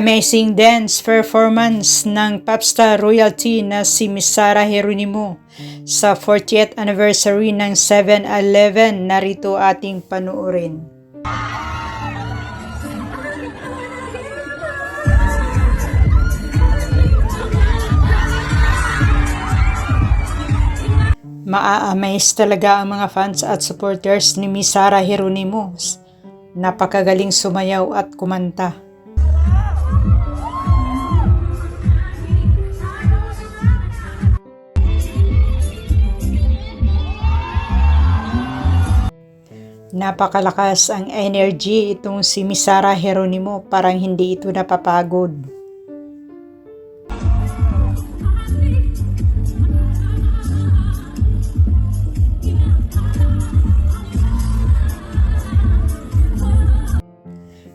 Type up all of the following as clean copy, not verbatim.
Amazing dance performance ng popstar royalty na si Miss Sarah Geronimo sa 40th anniversary ng 7-Eleven. Narito ating panuorin. Maa-amaze talaga ang mga fans at supporters ni Miss Sarah Geronimo. Napakagaling sumayaw at kumanta. Napakalakas ang energy itong si Miss Sarah Geronimo, parang hindi ito napapagod.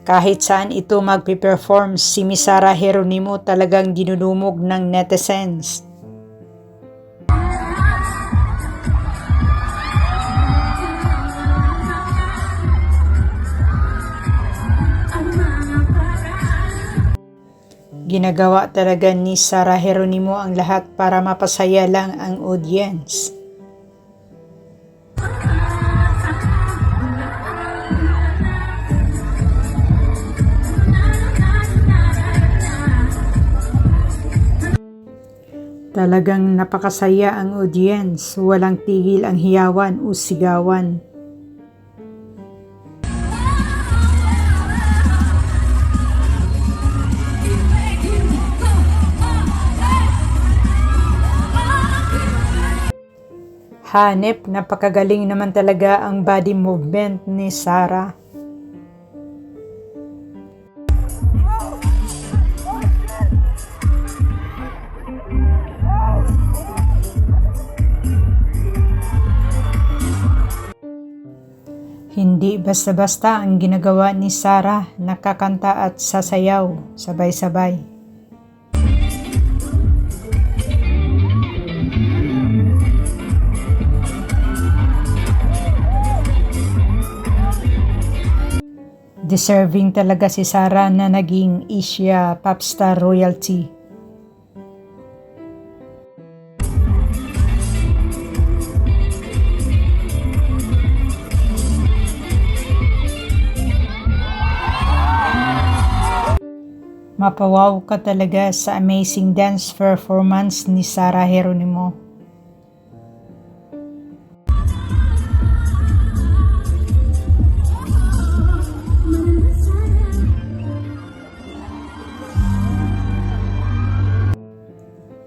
Kahit saan ito magpe-perform, si Miss Sarah Geronimo talagang dinudumog ng netizens. Ginagawa talaga ni Sarah Geronimo ang lahat para mapasaya lang ang audience. Talagang napakasaya ang audience, walang tigil ang hiyawan o sigawan. Hanep, napakagaling naman talaga ang body movement ni Sarah. Hindi basta-basta ang ginagawa ni Sarah, nakakanta at sasayaw sabay-sabay. Deserving talaga si Sarah na naging Asia Popstar Royalty. Mapawaw ka talaga sa amazing dance performance ni Sarah Geronimo.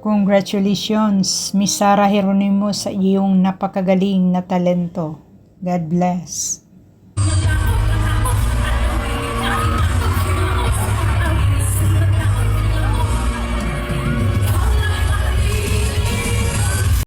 Congratulations, Miss Sarah Geronimo, sa iyong napakagaling na talento. God bless.